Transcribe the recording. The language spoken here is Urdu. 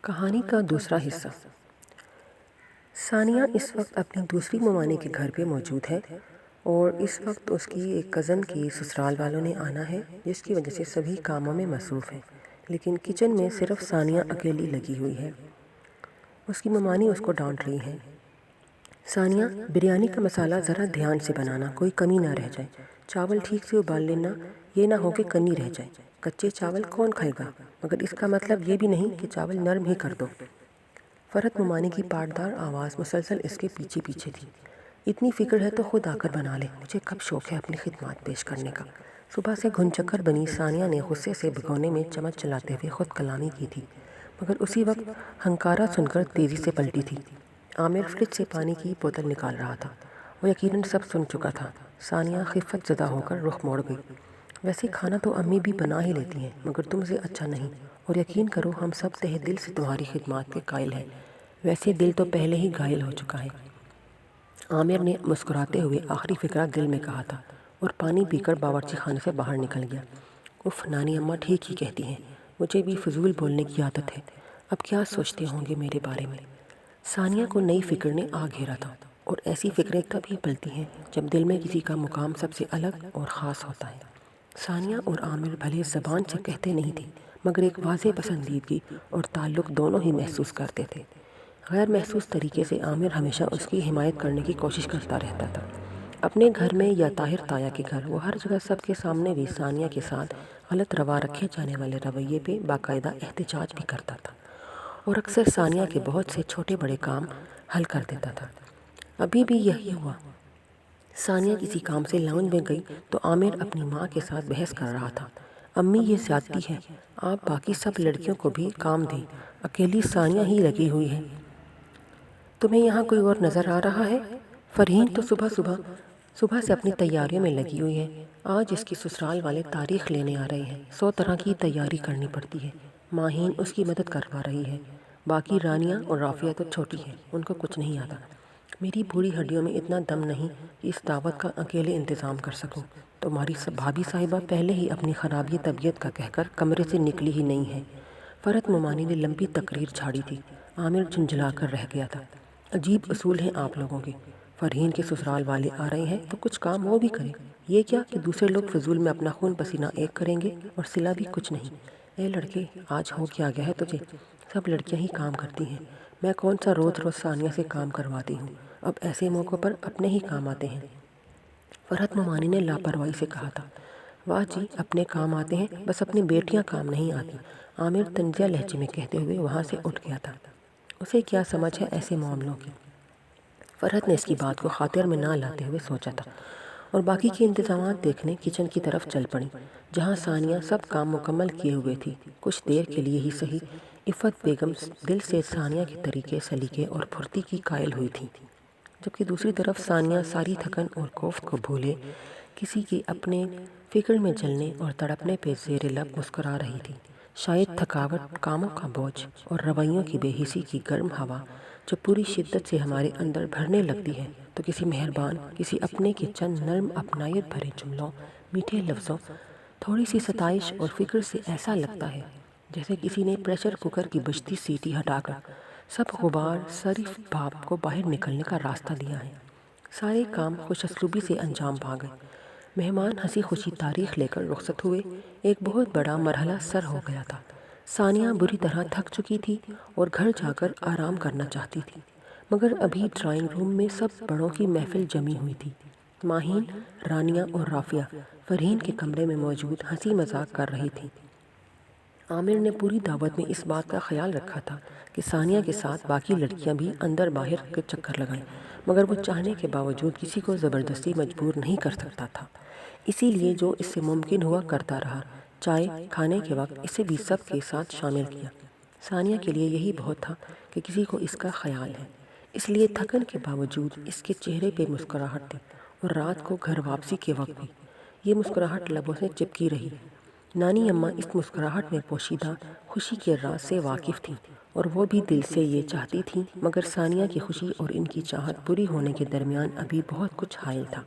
کہانی کا دوسرا حصہ۔ ثانیہ اس وقت اپنی دوسری ممانی کے گھر پہ موجود ہے اور اس وقت اس کی ایک کزن کی سسرال والوں نے آنا ہے، جس کی وجہ سے سبھی کاموں میں مصروف ہیں، لیکن کچن میں صرف ثانیہ اکیلی لگی ہوئی ہے۔ اس کی ممانی اس کو ڈانٹ رہی ہے۔ ثانیہ، بریانی کا مسالہ ذرا دھیان سے بنانا، کوئی کمی نہ رہ جائے۔ چاول ٹھیک سے ابال لینا، یہ نہ ہو کہ کنی رہ جائے۔ کچے چاول کون کھائے گا؟ مگر اس کا مطلب یہ بھی نہیں کہ چاول نرم ہی کر دو۔ فرحت ممانی کی پاٹدار آواز مسلسل اس کے پیچھے پیچھے تھی۔ اتنی فکر ہے تو خود آ کر بنا لے، مجھے کب شوق ہے اپنی خدمات پیش کرنے کا۔ صبح سے گھنچکر بنی ثانیہ نے غصے سے بھگونے میں چمچ چلاتے ہوئے خود کلامی کی تھی، مگر اسی وقت ہنکارا سن کر تیزی سے پلٹی تھی۔ عامر فریج سے پانی کی بوتل نکال رہا تھا، وہ یقیناً سب سن چکا تھا۔ ثانیہ خفت زدہ ہو کر رخ موڑ گئی۔ ویسے کھانا تو امی بھی بنا ہی لیتی ہیں، مگر تم سے اچھا نہیں، اور یقین کرو ہم سب تہہ دل سے تمہاری خدمات کے قائل ہیں۔ ویسے دل تو پہلے ہی گھائل ہو چکا ہے، عامر نے مسکراتے ہوئے آخری فقرہ دل میں کہا تھا، اور پانی پی کر باورچی خانے سے باہر نکل گیا۔ اف، نانی اماں ٹھیک ہی کہتی ہیں، مجھے بھی فضول بولنے کی عادت ہے۔ اب کیا سوچتے ہوں گے میرے بارے میں؟ ثانیہ کو نئی فکر نے آ گھیرا تھا، اور ایسی فکریں تب ہی پلتی ہیں جب دل میں کسی کا مقام سب سے الگ اور خاص ہوتا ہے۔ ثانیہ اور عامر بھلے زبان سے کہتے نہیں تھے، مگر ایک واضح پسندیدگی اور تعلق دونوں ہی محسوس کرتے تھے۔ غیر محسوس طریقے سے عامر ہمیشہ اس کی حمایت کرنے کی کوشش کرتا رہتا تھا۔ اپنے گھر میں یا طاہر تایا کے گھر، وہ ہر جگہ سب کے سامنے بھی ثانیہ کے ساتھ غلط روا رکھے جانے والے رویے پہ باقاعدہ احتجاج بھی کرتا تھا، اور اکثر ثانیہ کے بہت سے چھوٹے بڑے کام حل کر دیتا تھا۔ ابھی بھی یہی ہوا۔ ثانیہ کسی کام سے لاؤنج میں گئی تو عامر اپنی ماں کے ساتھ بحث کر رہا تھا۔ امی، یہ زیادتی ہے، آپ باقی سب لڑکیوں کو بھی کام دیں، اکیلی ثانیہ ہی لگی ہوئی ہے۔ تمہیں یہاں کوئی اور نظر آ رہا ہے؟ فرحین تو صبح سے اپنی تیاریوں میں لگی ہوئی ہے۔ آج اس کی سسرال والے تاریخ لینے آ رہے ہیں، 100 طرح کی تیاری کرنی پڑتی ہے۔ ماہین اس کی مدد کروا رہی ہے، باقی رانیہ اور رافیہ تو چھوٹی ہیں، ان کو کچھ نہیں آتا۔ میری بوڑھی ہڈیوں میں اتنا دم نہیں کہ اس دعوت کا اکیلے انتظام کر سکوں۔ تمہاری بھابھی صاحبہ پہلے ہی اپنی خرابی طبیعت کا کہہ کر کمرے سے نکلی ہی نہیں ہے۔ فرحت ممانی نے لمبی تقریر جھاڑی تھی۔ عامر جھنجھلا کر رہ گیا تھا۔ عجیب اصول ہیں آپ لوگوں کے۔ فرحین کے سسرال والے آ رہے ہیں تو کچھ کام وہ بھی کریں، یہ کیا کہ دوسرے لوگ فضول میں اپنا خون پسینہ ایک کریں گے اور صلہ بھی کچھ نہیں۔ اے لڑکے، آج ہو کیا گیا ہے تجھے؟ سب لڑکیاں ہی کام کرتی ہیں، میں کون سا روز روز ثانیہ سے کام کرواتی ہوں؟ اب ایسے موقع پر اپنے ہی کام آتے ہیں۔ فرحت ممانی نے لاپرواہی سے کہا تھا۔ واہ جی، اپنے کام آتے ہیں، بس اپنی بیٹیاں کام نہیں آتی، عامر طنزیہ لہجے میں کہتے ہوئے وہاں سے اٹھ گیا تھا۔ اسے کیا سمجھ ہے ایسے معاملوں کی؟ فرحت نے اس کی بات کو خاطر میں نہ لاتے ہوئے سوچا تھا، اور باقی کے انتظامات دیکھنے کچن کی طرف چل پڑی، جہاں ثانیہ سب کام مکمل کیے ہوئے تھی۔ کچھ دیر کے لیے ہی صحیح، عفت بیگم دل سے ثانیہ کے طریقے، سلیقے اور پھرتی کی قائل ہوئی تھی، جبکہ دوسری طرف ثانیہ ساری تھکن اور کوفت کو بھولے کسی کی اپنے فکر میں جلنے اور تڑپنے پہ زیر لب مسکرا رہی تھی۔ شاید تھکاوٹ، کاموں کا بوجھ اور رویوں کی بے حسی کی گرم ہوا جو پوری شدت سے ہمارے اندر بھرنے لگتی ہے، تو کسی مہربان، کسی اپنے کے چند نرم اپنائیت بھرے جملوں، میٹھے لفظوں، تھوڑی سی ستائش اور فکر سے ایسا لگتا ہے جیسے کسی نے پریشر کوکر کی بجتی سیٹی ہٹا کر سب غبار صرف بھاپ کو باہر نکلنے کا راستہ دیا ہے۔ سارے کام خوش اسلوبی سے انجام پا گئے۔ مہمان ہنسی خوشی تاریخ لے کر رخصت ہوئے۔ ایک بہت بڑا مرحلہ سر ہو گیا تھا۔ ثانیہ بری طرح تھک چکی تھی اور گھر جا کر آرام کرنا چاہتی تھی، مگر ابھی ڈرائنگ روم میں سب بڑوں کی محفل جمی ہوئی تھی۔ ماہین، رانیہ اور رافیہ فرحین کے کمرے میں موجود ہنسی مذاق کر رہی تھیں۔ عامر نے پوری دعوت میں اس بات کا خیال رکھا تھا کہ ثانیہ کے ساتھ باقی لڑکیاں بھی اندر باہر کے چکر لگائیں، مگر وہ چاہنے کے باوجود کسی کو زبردستی مجبور نہیں کر سکتا تھا، اسی لیے جو اس سے ممکن ہوا کرتا رہا۔ چائے کھانے کے وقت اسے بھی سب کے ساتھ شامل کیا۔ ثانیہ کے لیے یہی بہت تھا کہ کسی کو اس کا خیال ہے، اس لیے تھکن کے باوجود اس کے چہرے پہ مسکراہٹ تھی، اور رات کو گھر واپسی کے وقت بھی یہ مسکراہٹ لبوں سے چپکی رہی۔ نانی اماں اس مسکراہٹ میں پوشیدہ خوشی کے راز سے واقف تھیں، اور وہ بھی دل سے یہ چاہتی تھیں، مگر ثانیہ کی خوشی اور ان کی چاہت پوری ہونے کے درمیان ابھی بہت کچھ حائل تھا۔